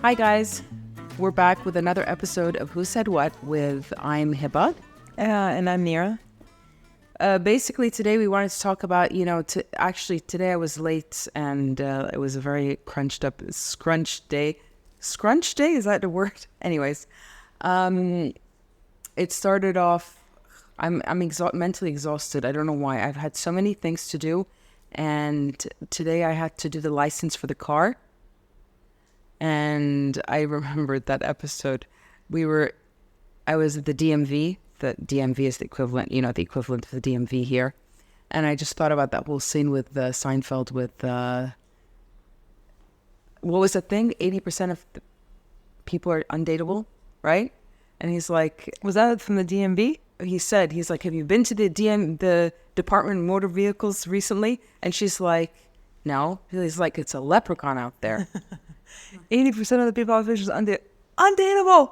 Hi guys, we're back with another episode of Who Said What with I'm Heba. And I'm Nira. Basically today we wanted to talk about, today I was late and it was a very scrunched day. Scrunched day? Is that the word? Anyways, it started off, I'm mentally exhausted. I don't know why. I've had so many things to do. And today I had to do the license for the car. And I remembered that episode. I was at the DMV. The DMV is the equivalent, the equivalent of the DMV here. And I just thought about that whole scene with Seinfeld with, what was the thing? 80% of the people are undateable, right? And he's like... Was that from the DMV? He's like, have you been to the Department of Motor Vehicles recently? And she's like, no. He's like, it's a leprechaun out there. 80% of the people population is undateable.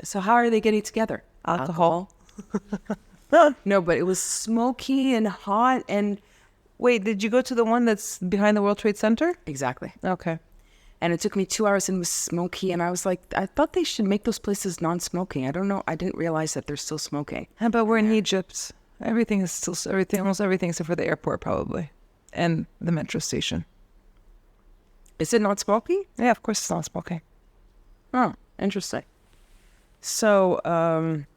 So how are they getting together? Alcohol. No, but it was smoky and hot and... Wait, did you go to the one that's behind the World Trade Center? Exactly. Okay. And it took me 2 hours and it was smoky. And I was like, I thought they should make those places non-smoking. I don't know. I didn't realize that they're still smoking. But we're in Egypt. Almost everything except for the airport probably. And the metro station. Is it not smoky? Yeah, of course it's not smoking. Oh, interesting. So, I'm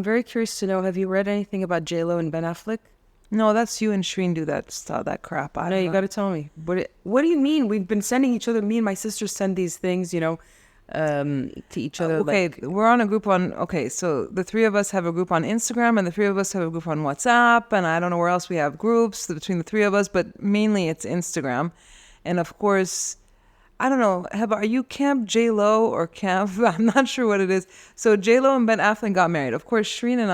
very curious to know, have you read anything about J-Lo and Ben Affleck? No, that's you and Shreen do that crap. No, you got to tell me. What do you mean? We've been sending each other, me and my sister send these things, to each other. We're on a group so the three of us have a group on Instagram and the three of us have a group on WhatsApp, and I don't know where else we have groups between the three of us, but mainly it's Instagram. And of course, I don't know, Heba, are you Camp J-Lo or Camp, I'm not sure what it is. So J-Lo and Ben Affleck got married. Of course, Shreen's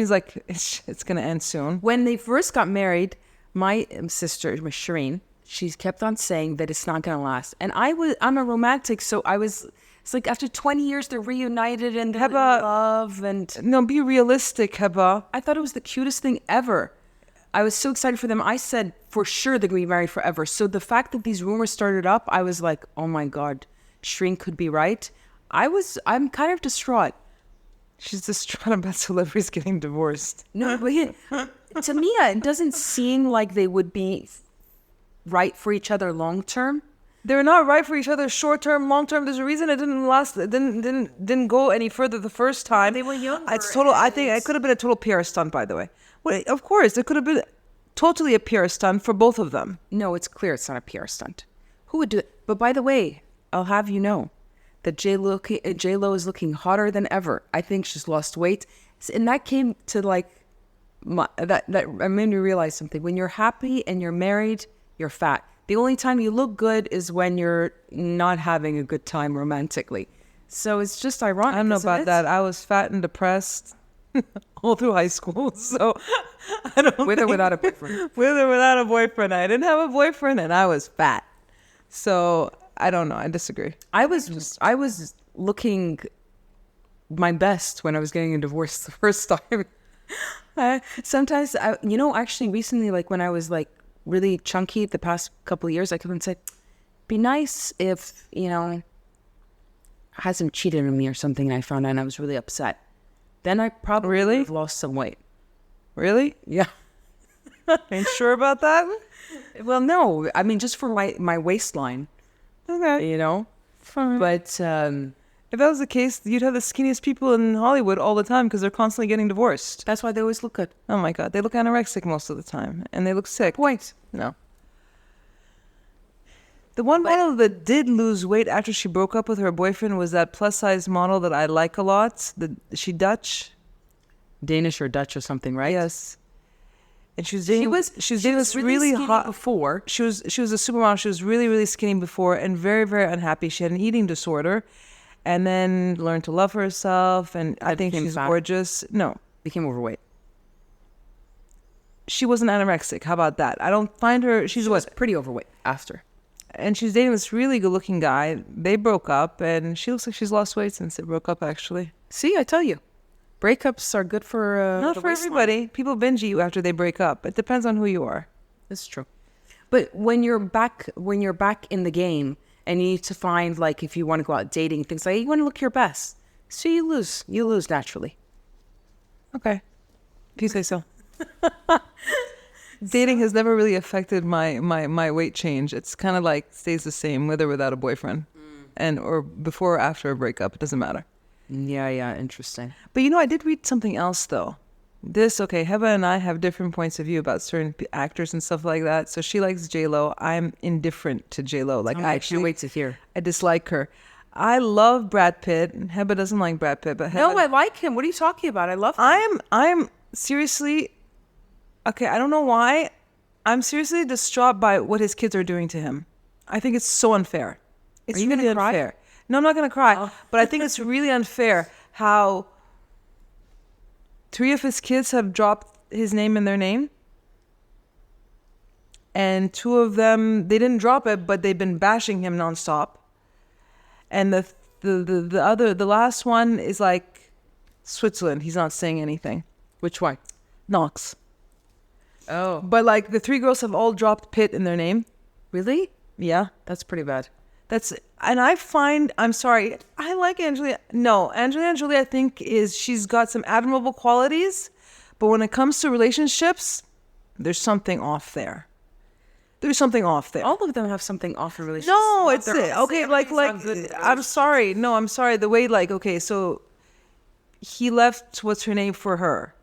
like, it's going to end soon. When they first got married, my sister, Shireen, she kept on saying that it's not going to last. And I'm a romantic, so it's like after 20 years, they're reunited and they're in love. No, be realistic, Heba. I thought it was the cutest thing ever. I was so excited for them. I said, for sure they're going to be married forever. So the fact that these rumors started up, I was like, oh my God, Shireen could be right. I'm kind of distraught. She's distraught about celebrities getting divorced. No, but to me, it doesn't seem like they would be right for each other long term. They're not right for each other short term, long term. There's a reason it didn't last. It didn't go any further the first time. They were younger. I think it could have been a total PR stunt, by the way. Well, of course, it could have been totally a PR stunt for both of them. No, it's clear it's not a PR stunt. Who would do it? But by the way, I'll have you know that J-Lo is looking hotter than ever. I think she's lost weight. And that came to that made me realize something. When you're happy and you're married, you're fat. The only time you look good is when you're not having a good time romantically. So it's just ironic. I don't know about that. I was fat and depressed all through high school. So I don't With or without a boyfriend? With or without a boyfriend. I didn't have a boyfriend and I was fat. So I don't know. I disagree. I was looking my best when I was getting a divorce the first time. Sometimes, actually recently, like when I was like really chunky the past couple of years, I couldn't say, be nice if, hasn't cheated on me or something and I found out and I was really upset. Then I probably would have lost some weight. Really? Yeah. Ain't sure about that? Well, no. I mean, just for my waistline. Okay. Fine. But if that was the case, you'd have the skinniest people in Hollywood all the time because they're constantly getting divorced. That's why they always look good. Oh my God. They look anorexic most of the time. And they look sick. Point. No. The one model that did lose weight after she broke up with her boyfriend was that plus-size model that I like a lot. She Dutch? Danish or Dutch or something, right? Yes. And she was dating this really hot before. She was a supermodel. She was really, really skinny before and very, very unhappy. She had an eating disorder and then learned to love herself. And I think she's gorgeous. No. Became overweight. She wasn't anorexic. How about that? I don't find her... She was pretty overweight after. And she's dating this really good-looking guy. They broke up, and she looks like she's lost weight since they broke up, actually. See, I tell you. Breakups are good for... Not for everybody. People binge you after they break up. It depends on who you are. It's true. But when you're back in the game and you need to find, like, if you want to go out dating, things like that, you want to look your best. So you lose naturally. Okay. If you say so. Dating has never really affected my weight change. It's kind of like stays the same with or without a boyfriend. And or before or after a breakup, it doesn't matter. Yeah, interesting. But I did read something else though. Heba and I have different points of view about certain actors and stuff like that. So she likes J-Lo. I'm indifferent to J-Lo. Like, I can't wait to hear. I dislike her. I love Brad Pitt. Heba doesn't like Brad Pitt, but Heba, No, I like him. What are you talking about? I love him. I'm seriously, okay, I don't know why. I'm seriously distraught by what his kids are doing to him. I think it's so unfair. It's you really gonna cry? unfair. No, I'm not going to cry. But I think it's really unfair how 3 of his kids have dropped his name in their name. And 2 of them, they didn't drop it, but they've been bashing him nonstop. And the last one is like Switzerland. He's not saying anything. Which one? Knox. Oh. But like the 3 girls have all dropped Pitt in their name. Really? Yeah. That's pretty bad. I'm sorry, I like Angelina. No, Angelina Jolie, I think she's got some admirable qualities, but when it comes to relationships, there's something off there. There's something off there. All of them have something off in relationships. No, it's They're- okay. Like I'm sorry. No, I'm sorry. The way, like, okay, so he left what's her name for her,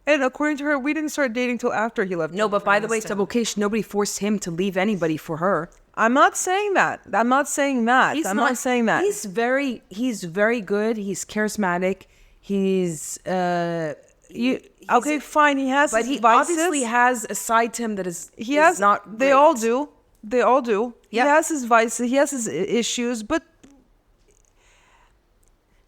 and according to her, we didn't start dating till after he left. No, but by the way, double case, nobody forced him to leave anybody for her. I'm not saying that. I'm not saying that. I'm not saying that. He's very good. He's charismatic. He's okay, fine. He has, but his he vices. obviously has a side to him that is not. They great. all do. They all do. Yeah. He has his vices. He has his issues, but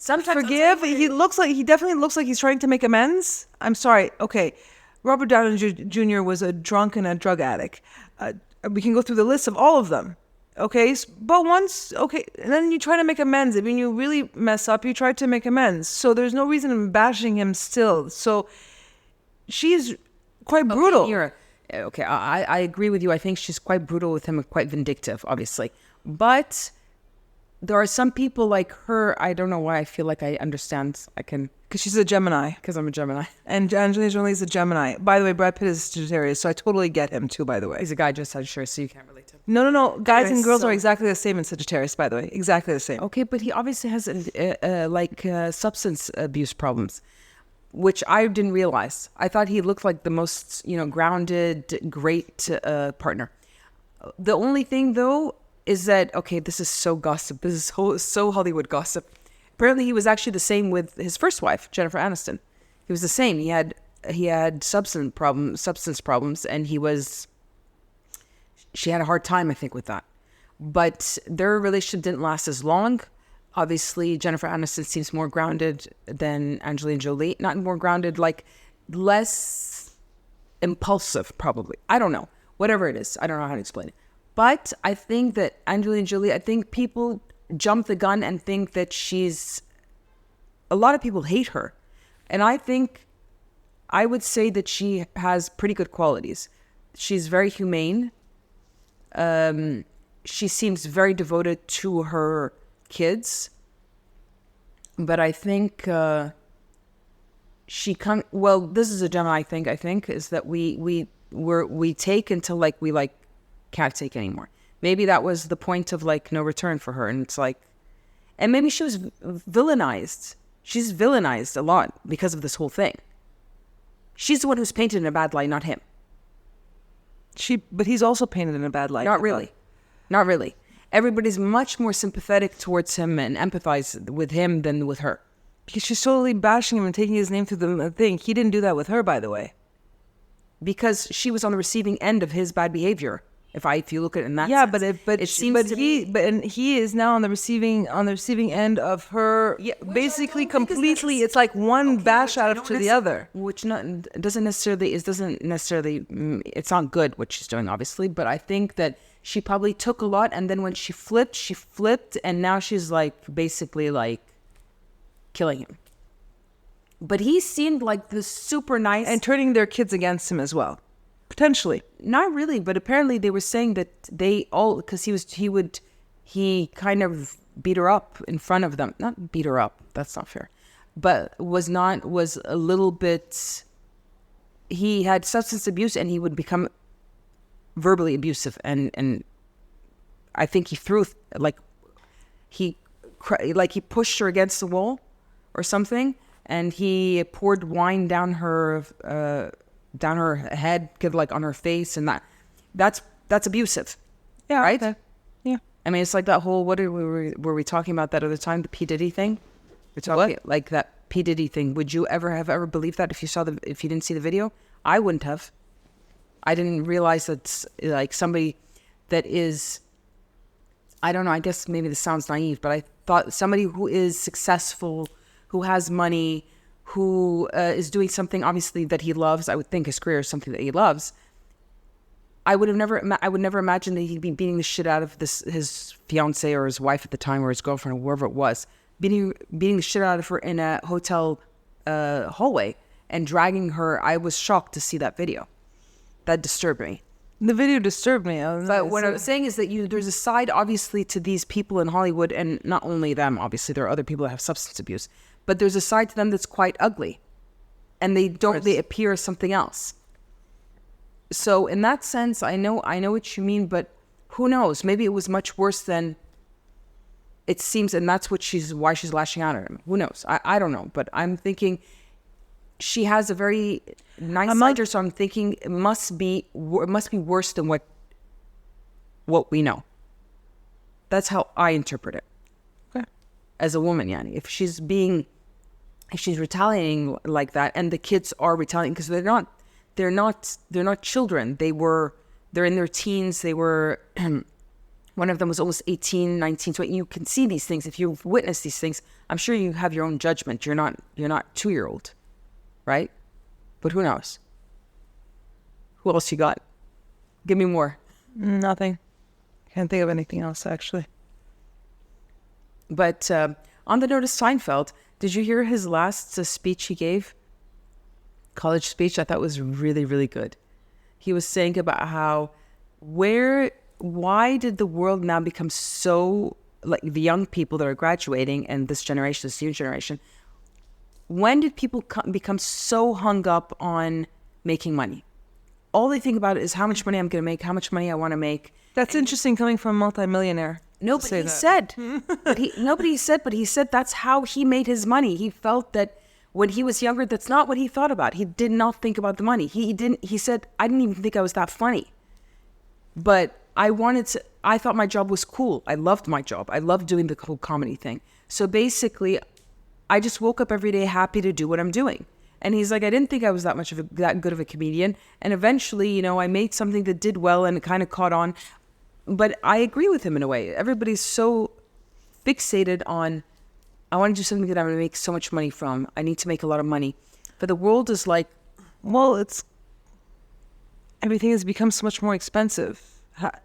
Sometimes forgive. He definitely looks like he's trying to make amends. I'm sorry. Okay, Robert Downey Jr. was a drunk and a drug addict. We can go through the list of all of them. Okay, but and then you try to make amends. I mean, you really mess up, you try to make amends. So there's no reason in bashing him still. So she's quite brutal. Okay, I agree with you. I think she's quite brutal with him and quite vindictive, obviously. But there are some people like her. I don't know why I feel like I understand. Because she's a Gemini. Because I'm a Gemini. And Angelina Jolie is a Gemini. By the way, Brad Pitt is Sagittarius, so I totally get him too, by the way. He's a guy just Sagittarius, so you can't relate to him. No. Guys and girls are exactly the same in Sagittarius, by the way. Exactly the same. Okay, but he obviously has substance abuse problems, which I didn't realize. I thought he looked like the most, grounded, great partner. The only thing, though, is that, okay, this is so gossip. This is so Hollywood gossip. Apparently, he was actually the same with his first wife, Jennifer Aniston. He was the same. He had substance problems, and she had a hard time, I think, with that. But their relationship didn't last as long. Obviously, Jennifer Aniston seems more grounded than Angelina Jolie. Not more grounded, like less impulsive, probably. I don't know. Whatever it is. I don't know how to explain it. But I think that Angelina Jolie, I think people jump the gun and think that a lot of people hate her. And I would say that she has pretty good qualities. She's very humane. She seems very devoted to her kids. But I think this is a Gemini thing, I think, is that we take until we can't take anymore. Maybe that was the point of no return for her. And it's and maybe she was villainized. She's villainized a lot because of this whole thing. She's the one who's painted in a bad light, not him. But he's also painted in a bad light. Not really. Everybody's much more sympathetic towards him and empathize with him than with her. Because she's totally bashing him and taking his name through the thing. He didn't do that with her, by the way. Because she was on the receiving end of his bad behavior. If you look at it in that sense. He is now on the receiving end of her. Yeah, basically completely. It's like one bash out of the other, which doesn't necessarily. It's not good what she's doing, obviously. But I think that she probably took a lot, and then when she flipped, and now she's basically killing him. But he seemed like this super nice and turning their kids against him as well. Potentially. Not really, but apparently they were saying that they all, because he kind of beat her up in front of them. Not beat her up, that's not fair, but was a little bit, he had substance abuse and he would become verbally abusive. And I think he threw, he pushed her against the wall or something, and he poured wine down her head, on her face, and that's abusive. Yeah. Right? Okay. Yeah. I mean, it's like that whole, were we talking about that other time, the P. Diddy thing? We're talking like that P. Diddy thing. Would you ever believe that if you didn't see the video? I wouldn't have. I didn't realize that like somebody that is, I don't know, I guess maybe this sounds naive, but I thought somebody who is successful, who has money, who is doing something obviously that he loves, I would think his career is something that he loves. I would never imagine that he'd be beating the shit out of his fiance or his wife at the time, or his girlfriend, or whoever it was, beating the shit out of her in a hotel hallway and dragging her. I was shocked to see that video. That disturbed me. The video disturbed me. But what I was saying is that there's a side, obviously, to these people in Hollywood, and not only them, obviously, there are other people that have substance abuse, but there's a side to them that's quite ugly, and they appear as something else. So in that sense, I know what you mean, but who knows? Maybe it was much worse than it seems, and that's why she's lashing out at him. Who knows? I don't know, but I'm thinking she has a very nice side to her, so I'm thinking it must be worse than what we know. That's how I interpret it. Okay. As a woman, Yani, if she's retaliating like that, and the kids are retaliating because they're not children. They're in their teens. They were, one of them was almost 18, 19, 20. You can see these things. If you've witnessed these things, I'm sure you have your own judgment. You're not 2-year-old, right? But who knows? Who else you got? Give me more. Nothing. Can't think of anything else, actually. But on the note of Seinfeld, did you hear his last speech he gave? College speech. I thought was really, really good. He was saying about how why did the world now become so, like the young people that are graduating and this new generation, when did people become so hung up on making money? All they think about is how much money I'm going to make, how much money I want to make. That's interesting coming from a multimillionaire. Nobody said, but he said that's how he made his money. He felt that when he was younger, that's not what he thought about. He did not think about the money. He said, I didn't even think I was that funny. But I thought my job was cool. I loved my job. I loved doing the whole comedy thing. So basically, I just woke up every day happy to do what I'm doing. And he's like, I didn't think I was that good of a comedian. And eventually, I made something that did well and it kind of caught on. But I agree with him in a way. Everybody's so fixated on, I want to do something that I'm going to make so much money from. I need to make a lot of money. But the world is like, well, everything has become so much more expensive.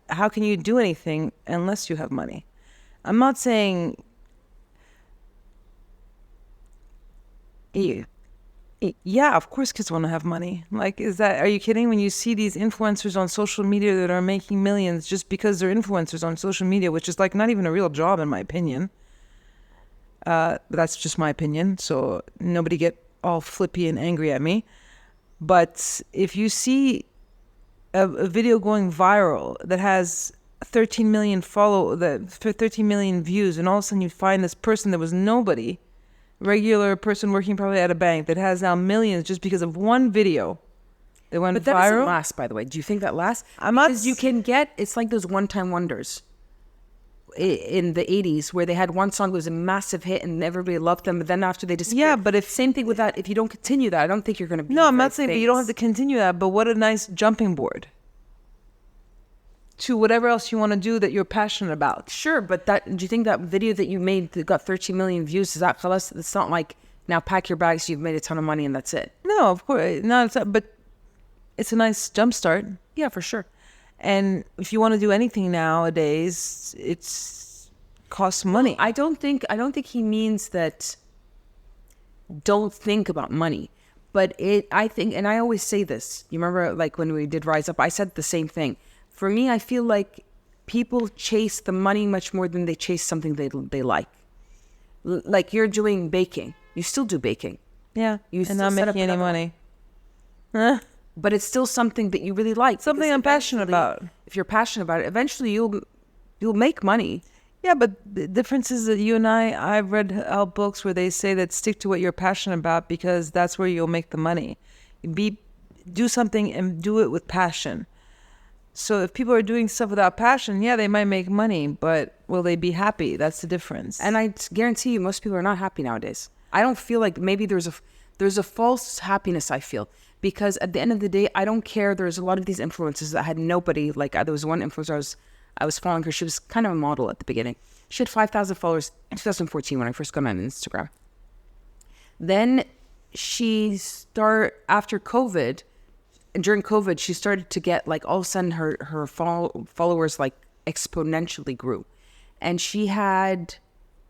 How can you do anything unless you have money? I'm not saying, yeah, of course kids want to have money. Like, are you kidding? When you see these influencers on social media that are making millions just because they're influencers on social media, which is like not even a real job in my opinion. That's just my opinion. So nobody get all flippy and angry at me. But if you see a video going viral that has 13 million 13 million views, and all of a sudden you find this person that was nobody, regular person working probably at a bank, that has now millions just because of one video that went viral. But that doesn't last, by the way. Do you think that lasts? Because you can it's like those one-time wonders in the 80s where they had one song that was a massive hit and everybody loved them, but then after they disappeared. Yeah, but same thing with that. If you don't continue that, I don't think you're going to be. No, I'm not saying but you don't have to continue that, but what a nice jumping board to whatever else you want to do that you're passionate about. Sure, but do you think that video that you made that got 13 million views, is that khalas? It's not like now pack your bags, you've made a ton of money and that's it. No, of course not. But it's a nice jump start. Yeah, for sure. And if you want to do anything nowadays, it's costs money. I don't think he means that don't think about money. But I think, and I always say this, you remember like when we did Rise Up, I said the same thing. For me, I feel like people chase the money much more than they chase something they like. Like you're doing baking. You still do baking. Yeah. You And not making any money. Huh? But it's still something that you really like. Something I'm passionate about. If you're passionate about it, eventually you'll make money. Yeah, but the difference is that you and I've read books where they say that stick to what you're passionate about because that's where you'll make the money. Do something and do it with passion. So if people are doing stuff without passion, yeah, they might make money, but will they be happy? That's the difference. And I guarantee you, most people are not happy nowadays. I don't feel like maybe there's a false happiness, I feel. Because at the end of the day, I don't care. There's a lot of these influencers that had nobody. Like there was one influencer I was following her. She was kind of a model at the beginning. She had 5,000 followers in 2014 when I first got on Instagram. Then after COVID, and during COVID, she started to get like all of a sudden her followers like exponentially grew. And she had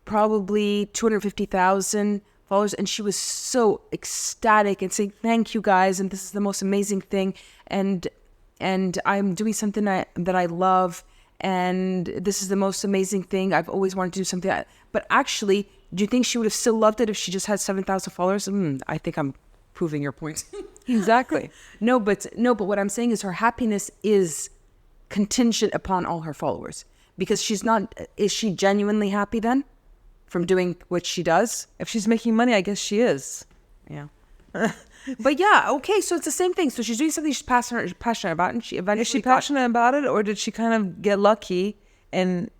probably 250,000 followers, and she was so ecstatic and saying, "Thank you guys, and this is the most amazing thing, and I'm doing something that I love, and this is the most amazing thing. I've always wanted to do something." But actually, do you think she would have still loved it if she just had 7,000 followers? I think I'm proving your point. Exactly. No, but what I'm saying is her happiness is contingent upon all her followers, because is she genuinely happy then from doing what she does? If she's making money, I guess she is. Yeah. But yeah, okay, so it's the same thing. So she's doing something she's passionate about, and she eventually... Is she passionate about it, or did she kind of get lucky and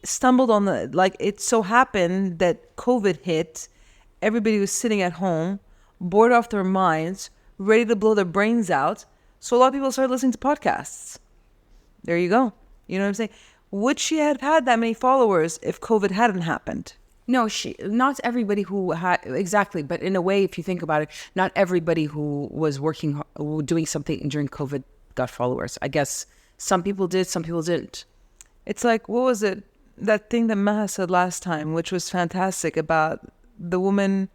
stumbled on like, it so happened that COVID hit, everybody was sitting at home, bored off their minds, ready to blow their brains out, so a lot of people started listening to podcasts. There you go. You know what I'm saying? Would she have had that many followers if COVID hadn't happened? No, not everybody who had, exactly, but in a way, if you think about it, not everybody who was doing something during COVID got followers. I guess some people did, some people didn't. It's like, what was it? That thing that Maha said last time, which was fantastic, about the woman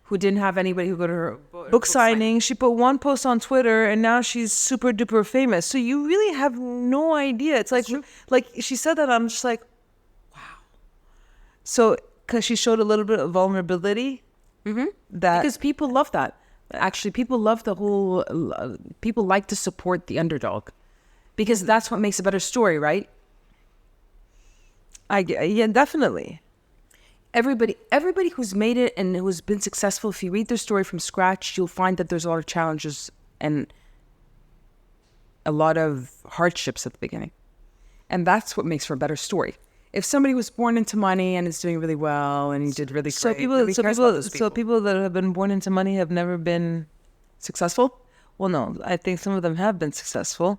who didn't have anybody who go to her book signing. She put one post on Twitter and now she's super duper famous. So you really have no idea. It's like she said that, I'm just like, wow. So, because she showed a little bit of vulnerability. Mm-hmm. Because people love that. Actually, people love people like to support the underdog, because that's what makes a better story, right? Yeah, definitely. Everybody who's made it and who's been successful, if you read their story from scratch, you'll find that there's a lot of challenges and a lot of hardships at the beginning. And that's what makes for a better story. If somebody was born into money and is doing really well and he did really great, so people that have been born into money have never been successful? Well, no, I think some of them have been successful,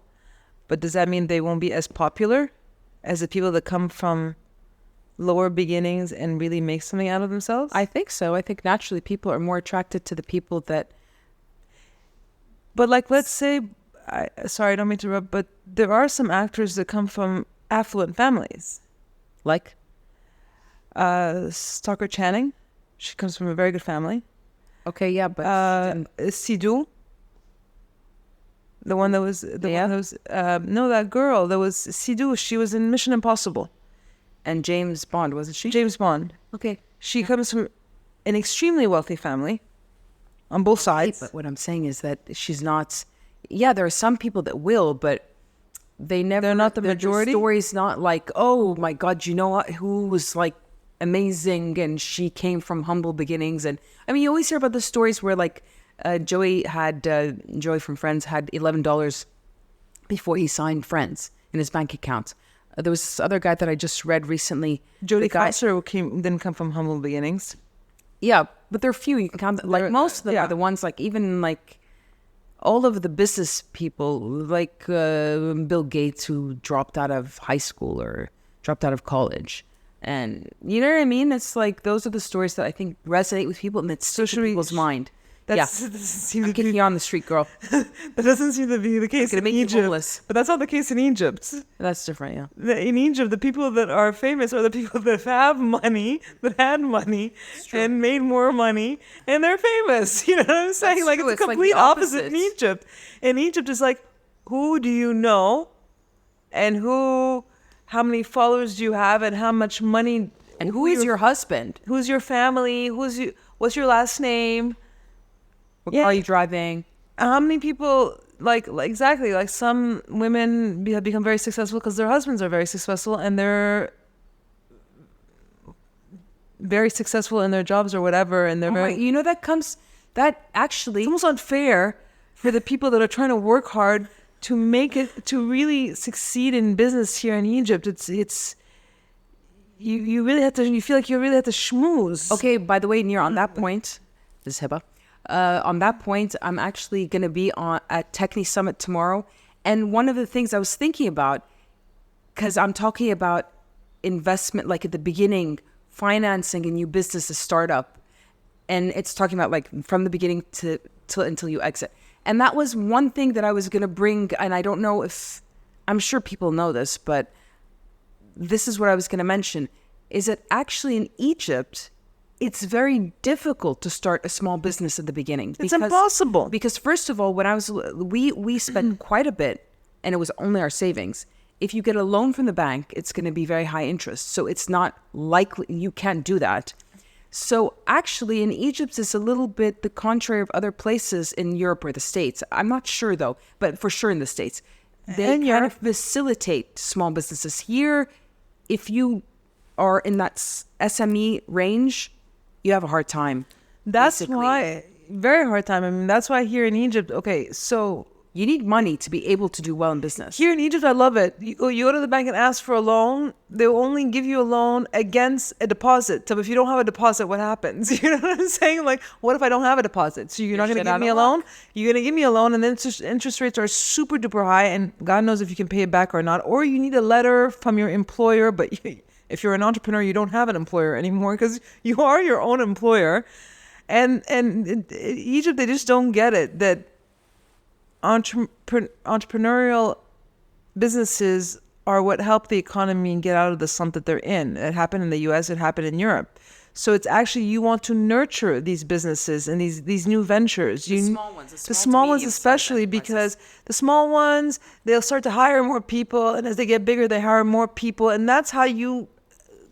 but does that mean they won't be as popular as the people that come from lower beginnings and really make something out of themselves? I think so. I think naturally people are more attracted to the people that... But like, let's say, sorry, I don't mean to interrupt, but there are some actors that come from affluent families. Like? Stalker Channing. She comes from a very good family. Okay, yeah, but... Sidhu. The one that was... no, that girl that was Sidhu. She was in Mission Impossible. And James Bond, wasn't she? James Bond. Okay. She comes from an extremely wealthy family on both sides. But what I'm saying is that she's not... Yeah, there are some people that will, but they're not the majority. The story's not like, oh my God, you know what? Who was like amazing and she came from humble beginnings. And I mean, you always hear about the stories where like Joey from Friends had $11 before he signed Friends in his bank account. There was this other guy that I just read recently. Jodie Foster didn't come from humble beginnings. Yeah, but there are few. You can count. Like most of them are the ones like even like all of the business people, like Bill Gates, who dropped out of high school or dropped out of college. And you know what I mean? It's like those are the stories that I think resonate with people and that stick in people's mind. That doesn't seem I'm to kicking be, you on the street, girl. that doesn't seem to be the case gonna in make you Egypt. homeless. But that's not the case in Egypt. That's different, yeah. In Egypt, the people that are famous are the people that have money, that had money, and made more money, and they're famous. You know what I'm saying? That's Like true. it's a It's like complete the opposite in opposite. Egypt. In Egypt, it's like, who do you know, and how many followers do you have, and how much money, And who is your husband? who's your family, what's your last name, What car are you driving? how many people like exactly like some women have become very successful because their husbands are very successful and they're very successful in their jobs or whatever, and they're very You know, that actually, it's almost unfair for the people that are trying to work hard to make it, to really succeed in business here in Egypt. It's you really have to, you feel like you really have to schmooze. okay, by the way, Nir, on that point, this is Heba. On that point, I'm actually going to be at Techni Summit tomorrow. And one of the things I was thinking about, because I'm talking about investment, like at the beginning, financing a new business, a startup. And it's talking about like from the beginning until you exit. And that was one thing that I was going to bring. And I don't know if, I'm sure people know this, but this is what I was going to mention, is that actually in Egypt, it's very difficult to start a small business at the beginning. It's impossible. Because first of all, when we spent quite a bit, and it was only our savings. If you get a loan from the bank, it's going to be very high interest. So it's not likely, you can't do that. So actually in Egypt, it's a little bit the contrary of other places in Europe or the States. I'm not sure though, but for sure in the States. They kind of facilitate small businesses. Here, if you are in that SME range, you have a hard time. That's basically. why, very hard time. I mean, that's why here in Egypt, okay, so You need money to be able to do well in business. here in Egypt, I love it. You go to the bank and ask for a loan. They'll only give you a loan against a deposit. So if you don't have a deposit, what happens? You know what I'm saying? Like, what if I don't have a deposit? So you're not going to shit give out me a of loan? You're going to give me a loan, and then interest rates are super duper high, and God knows if you can pay it back or not. Or you need a letter from your employer, but if you're an entrepreneur, you don't have an employer anymore because you are your own employer. And in Egypt, they just don't get it that entrepreneurial businesses are what help the economy get out of the slump that they're in. It happened in the US, it happened in Europe. So it's actually, you want to nurture these businesses and these new ventures. The small ones. The small ones especially, because the small ones, they'll start to hire more people, and as they get bigger, they hire more people, and that's how you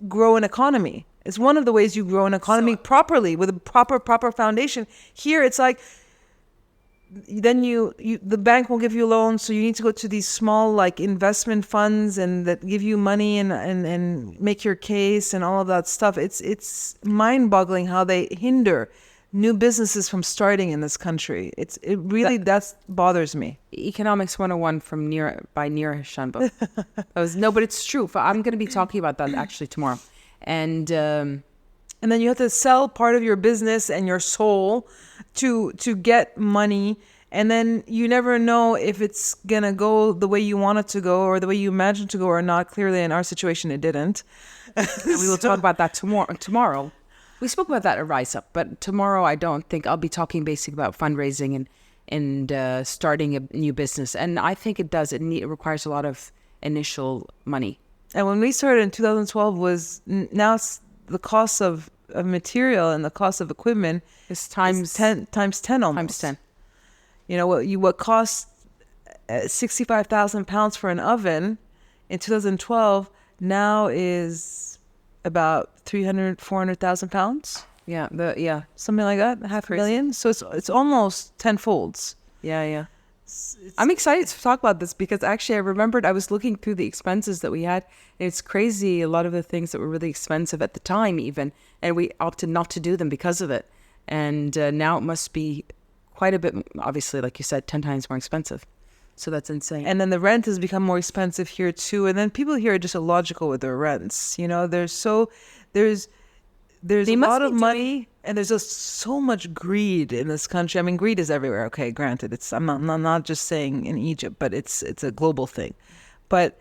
grow an economy. It's one of the ways you grow an economy properly, with a proper foundation. Here, it's like, then the bank will give you a loan, so you need to go to these small like investment funds and that give you money and make your case and all of that stuff. It's mind-boggling how they hinder new businesses from starting in this country. It really that bothers me. Economics 101 from by Nira Shanbo. But it's true. I'm going to be talking about that actually tomorrow. And then you have to sell part of your business and your soul to get money, and then you never know if it's gonna go the way you want it to go or the way you imagine to go or not. Clearly, in our situation, it didn't. and we will talk about that tomorrow. We spoke about that at Rise Up, but tomorrow I don't think I'll be talking basically about fundraising and starting a new business. And I think it does. It requires a lot of initial money. And when we started in 2012, now the cost of material and the cost of equipment is times 10 almost. Times 10. You know what cost 65,000 pounds for an oven in 2012 now is about 400,000 pounds. Yeah, something like that, half a million. So it's almost tenfolds. Yeah. I'm excited to talk about this because actually I remembered I was looking through the expenses that we had, and it's crazy a lot of the things that were really expensive at the time even, and we opted not to do them because of it. And now it must be quite a bit, obviously, like you said, 10 times more expensive. So that's insane. And then the rent has become more expensive here too. And then people here are just illogical with their rents. You know, there's a lot of money, and there's just so much greed in this country. I mean, greed is everywhere. Okay, granted, I'm not just saying in Egypt, but it's a global thing. But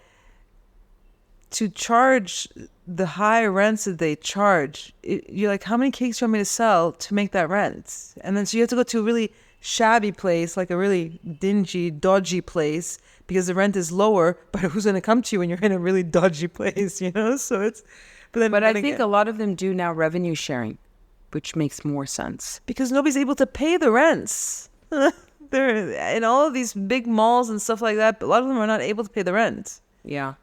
to charge the high rents that they charge, you're like, how many cakes do you want me to sell to make that rent? And then so you have to go to a really shabby place, like a really dingy, dodgy place, because the rent is lower. But who's going to come to you when you're in a really dodgy place, you know? So it's, But I think a lot of them do now revenue sharing, which makes more sense. because nobody's able to pay the rents. They're in all of these big malls and stuff like that, but a lot of them are not able to pay the rent. Yeah.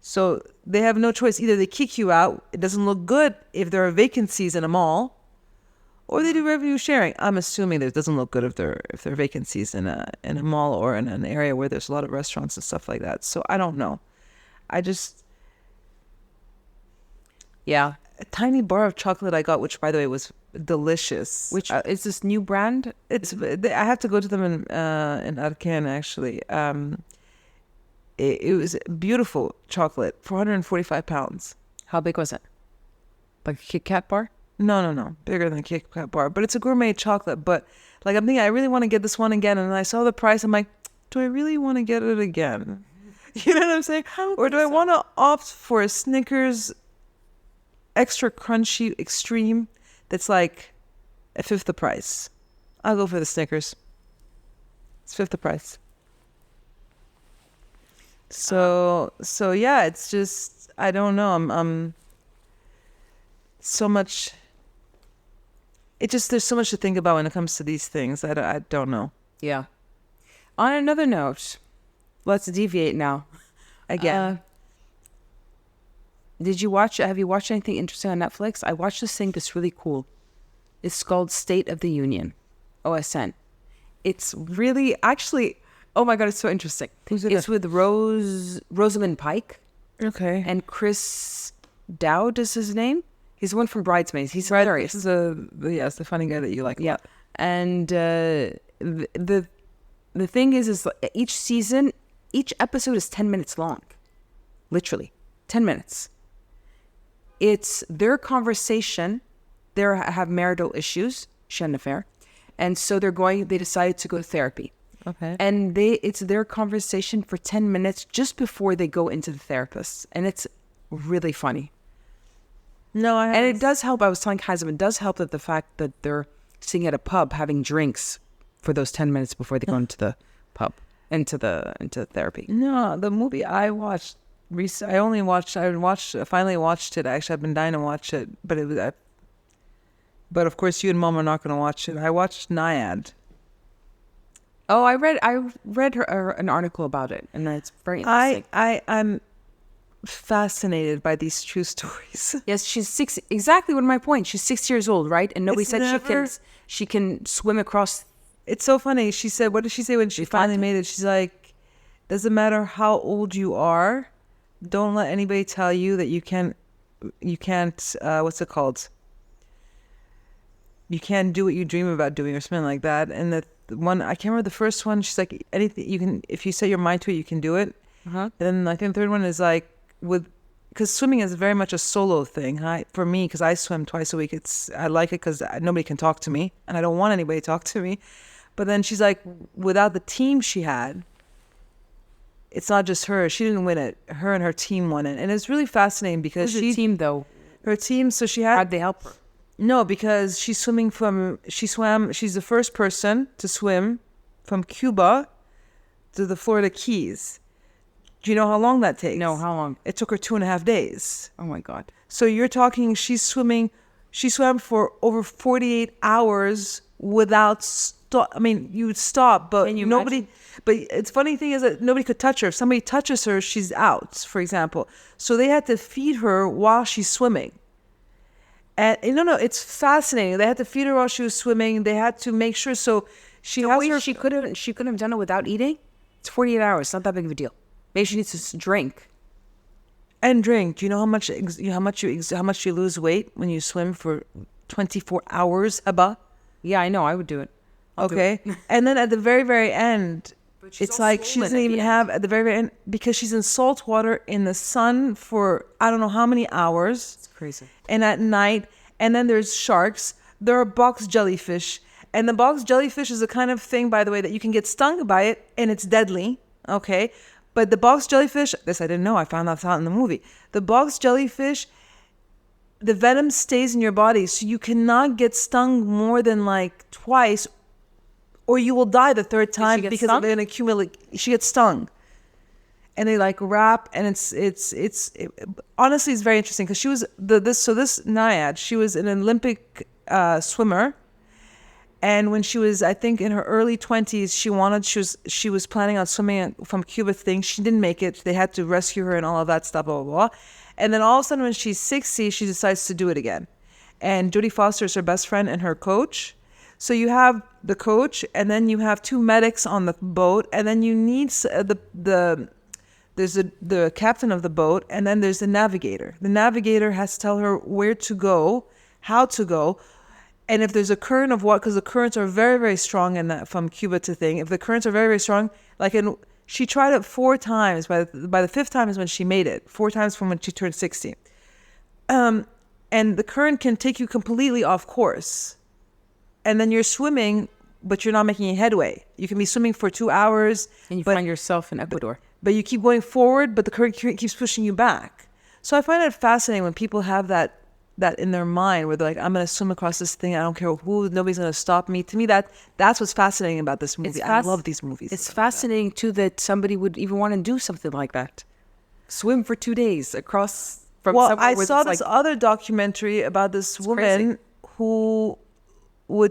So they have no choice. Either they kick you out, it doesn't look good if there are vacancies in a mall, or they do revenue sharing. I'm assuming that it doesn't look good if there are vacancies in a mall or in an area where there's a lot of restaurants and stuff like that. So I don't know. Yeah. A tiny bar of chocolate I got, which by the way was delicious. Which is this new brand? I have to go to them in Arken actually. It was beautiful chocolate, 445 pounds. How big was it? Like a Kit Kat bar? No, bigger than a Kit Kat bar, but it's a gourmet chocolate. But like I'm thinking, I really want to get this one again, and I saw the price. I'm like, do I really want to get it again? You know what I'm saying? Or do I want to opt for a Snickers extra crunchy extreme that's like a fifth the price? I'll go for the Snickers. It's fifth the price. So yeah, it's just, I don't know. I'm so much. There's so much to think about when it comes to these things. I don't know. Yeah. On another note, let's deviate now. Again. Have you watched anything interesting on Netflix? I watched this thing that's really cool. It's called State of the Union, OSN. It's really, actually, oh my God, it's so interesting. Who's it? It's with Rosamund Pike. Okay. And Chris Dowd is his name. He's the one from Bridesmaids. He's hilarious. This is the funny guy that you like. Yeah. And the thing is each season, each episode is 10 minutes long. Literally 10 minutes. It's their conversation. They have marital issues. She had an affair. And so they decided to go to therapy. Okay. And it's their conversation for 10 minutes just before they go into the therapist. And it's really funny. No, I haven't. And it does help. I was telling Hazem, it does help that the fact that they're sitting at a pub having drinks for those 10 minutes before they go into the pub, into therapy. No, the movie I watched recently, I finally watched it. Actually, I've been dying to watch it, but of course you and Mom are not going to watch it. I watched Naiad. Oh, I read an article about it, and it's very interesting. I'm fascinated by these true stories. Yes, she's 6. Exactly what my point. She's 6 years old, right? And nobody said she can swim across. It's so funny. She said, what did she say when she finally made it? She's like, doesn't matter how old you are, don't let anybody tell you that you can't. What's it called? You can't do what you dream about doing or something like that. And the one, I can't remember the first one. She's like, anything you can, if you set your mind to it, you can do it. And then I think the third one is like, because swimming is very much a solo thing. For me, because I swim twice a week, I like it because nobody can talk to me, and I don't want anybody to talk to me. But then she's like, without the team she had, it's not just her. She didn't win it. Her and her team won it, and it's really fascinating because Who's the team though? Her team. So she had. How'd they help her? No, because she's swam. She's the first person to swim from Cuba to the Florida Keys. Do you know how long that takes? No, how long? It took her 2.5 days. Oh my God. So you're talking, she swam for over 48 hours without stop. I mean, you would stop, but nobody, but it's funny thing is that nobody could touch her. If somebody touches her, she's out, for example. So they had to feed her while she's swimming. And no, it's fascinating. They had to feed her while she was swimming. They had to make sure. So she couldn't have done it without eating? It's 48 hours. It's not that big of a deal. Maybe she needs to drink. And drink. Do you know how much you lose weight when you swim for 24 hours, Heba? Yeah, I know. I would do it. Okay. And then at the very, very end, it's like she doesn't even have at the very, very end because she's in salt water in the sun for I don't know how many hours. It's crazy. And at night, and then there's sharks. There are box jellyfish. And the box jellyfish is the kind of thing, by the way, that you can get stung by it and it's deadly. Okay. But the box jellyfish, this I didn't know. I found that out in the movie. The box jellyfish, the venom stays in your body, so you cannot get stung more than like twice, or you will die the third time because of an accumulate. She gets stung, and they like wrap, and honestly, it's very interesting because she was this naiad. She was an Olympic swimmer. And when she was, I think, in her early 20s, she was planning on swimming from Cuba thing. She didn't make it. They had to rescue her and all of that stuff, blah, blah, blah. And then all of a sudden, when she's 60, she decides to do it again. And Jodie Foster is her best friend and her coach. So you have the coach, and then you have two medics on the boat, and then you need there's the captain of the boat, and then there's the navigator. The navigator has to tell her where to go, how to go. And if there's a current of because the currents are very, very strong in that from Cuba to thing. If the currents are very, very strong, she tried it 4 times. By the 5th time is when she made it. 4 times from when she turned 60. And the current can take you completely off course. And then you're swimming, but you're not making any headway. You can be swimming for 2 hours. And you find yourself in Ecuador. But you keep going forward, but the current keeps pushing you back. So I find it fascinating when people have that in their mind where they're like, I'm going to swim across this thing. I don't care who, nobody's going to stop me. To me, that's what's fascinating about this movie. I love these movies. It's fascinating too that somebody would even want to do something like that. Swim for 2 days across from somewhere. I saw this other documentary about this woman who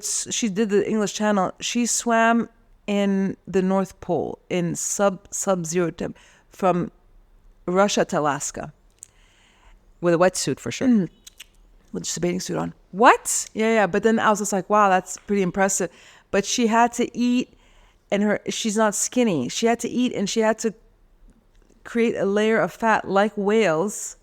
she did the English Channel. She swam in the North Pole in sub-zero temp from Russia to Alaska. With a wetsuit for sure. With just a bathing suit on. What? Yeah. But then I was just like, wow, that's pretty impressive. But she had to eat, and she's not skinny. She had to eat, and she had to create a layer of fat like whales,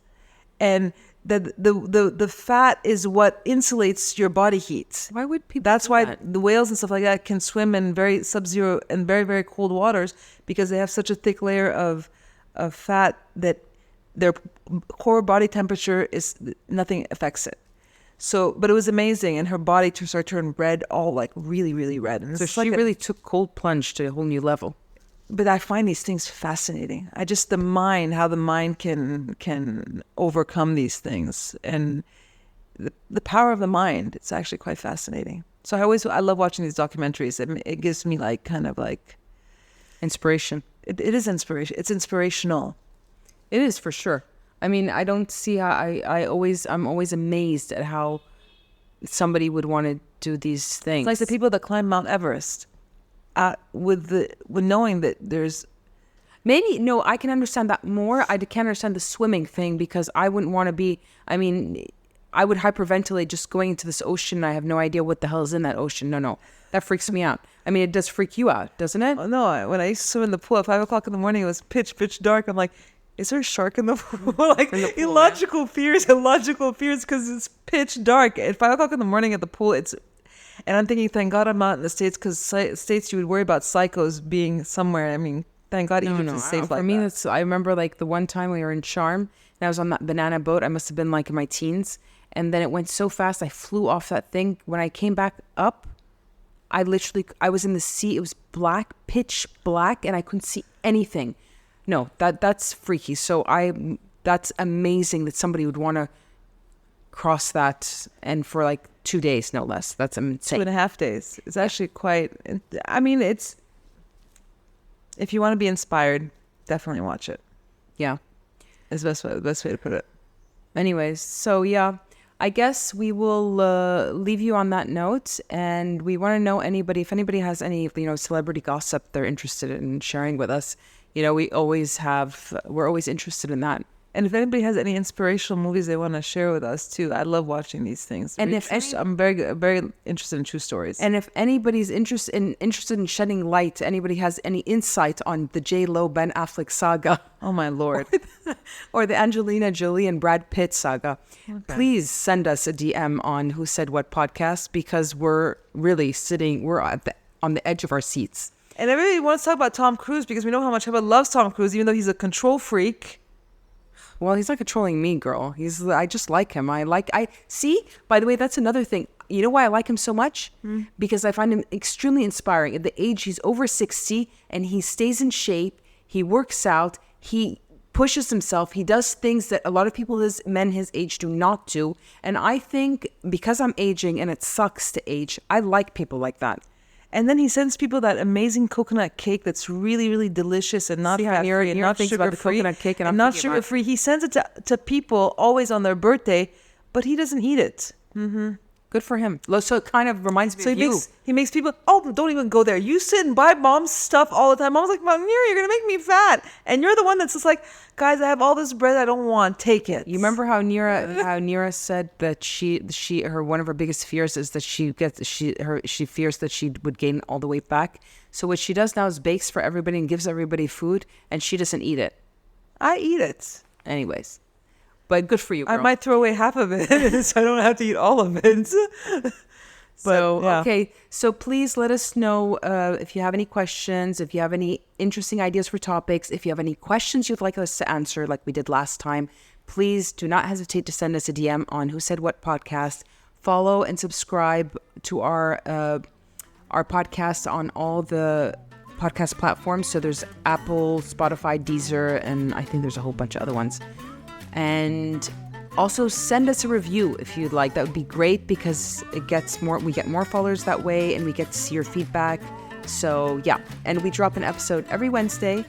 and the fat is what insulates your body heat. Why would people? That's why the whales and stuff like that can swim in very sub-zero and very, very cold waters, because they have such a thick layer of fat that their core body temperature is nothing affects it. So, but it was amazing, and her body started turning red, all like really, really red. And so she really took cold plunge to a whole new level. But I find these things fascinating. How the mind can overcome these things, and the power of the mind. It's actually quite fascinating. So I love watching these documentaries. It gives me Inspiration. It is inspiration. It's inspirational. It is for sure. I mean, I don't see how I'm always amazed at how somebody would want to do these things. It's like the people that climb Mount Everest, with knowing that there's. Maybe, no, I can understand that more. I can't understand the swimming thing because I wouldn't want to be, I would hyperventilate just going into this ocean and I have no idea what the hell is in that ocean. No, that freaks me out. I mean, it does freak you out, doesn't it? Oh, no, when I used to swim in the pool at 5 o'clock in the morning, it was pitch dark. I'm like, is there a shark in the pool? Illogical fears because it's pitch dark. At 5 o'clock in the morning at the pool, and I'm thinking, thank God I'm not in the States, because States you would worry about psychos being somewhere. I mean, thank God Egypt is safe like that. For me, I remember the one time we were in Sharm, and I was on that banana boat. I must have been in my teens. And then it went so fast, I flew off that thing. When I came back up, I was in the sea. It was black, pitch black, and I couldn't see anything. No, that's freaky. So that's amazing that somebody would want to cross that, and for 2 days, no less. That's insane. 2.5 days. It's actually quite. I mean, it's. If you want to be inspired, definitely watch it. Yeah, is the best way to put it. Anyways, so yeah, I guess we will leave you on that note, and we want to know if anybody has any celebrity gossip they're interested in sharing with us. We're always interested in that. And if anybody has any inspirational movies they want to share with us too, I love watching these things. And I'm very interested in true stories. And if anybody's interested in shedding light, anybody has any insight on the J-Lo Ben Affleck saga, oh my Lord, or the Angelina Jolie and Brad Pitt saga, please send us a DM on Who Said What podcast, because we're really on the edge of our seats. And everybody wants to talk about Tom Cruise, because we know how much Heba loves Tom Cruise, even though he's a control freak. Well, he's not controlling me, girl. I just like him. See, by the way, that's another thing. You know why I like him so much? Because I find him extremely inspiring. At the age, he's over 60 and he stays in shape. He works out. He pushes himself. He does things that a lot of people, men his age, do not do. And I think because I'm aging and it sucks to age, I like people like that. And then he sends people that amazing coconut cake that's really, really delicious and not fat-free and not thinks about the sugar-free. coconut cake, and and I'm not thinking about- sugar-free. He sends it to people always on their birthday, but he doesn't eat it. Good for him. So it kind of reminds me So of you. he makes people, oh, don't even go there. You sit and buy mom's stuff all the time. Mom's like, Mom, you're going to make me fat. And you're the one that's just like, guys, I have all this bread I don't want. Take it. You remember how Nira said that her one of her biggest fears is that she fears that she would gain all the weight back. So what she does now is bakes for everybody and gives everybody food, and she doesn't eat it. I eat it. Anyways, but good for you, girl. I might throw away half of it so I don't have to eat all of it. Okay, so please let us know if you have any questions, if you have any interesting ideas for topics, if you have any questions you'd like us to answer like we did last time. Please do not hesitate to send us a DM on Who Said What Podcast. Follow and subscribe to our podcast on all the podcast platforms. So there's Apple, Spotify, Deezer, and I think there's a whole bunch of other ones. And also send us a review if you'd like. That would be great because we get more followers that way, and we get to see your feedback. So yeah, and we drop an episode every Wednesday.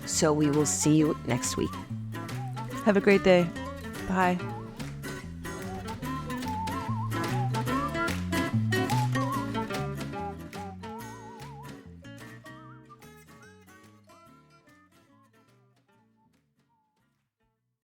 So we will see you next week. Have a great day. Bye.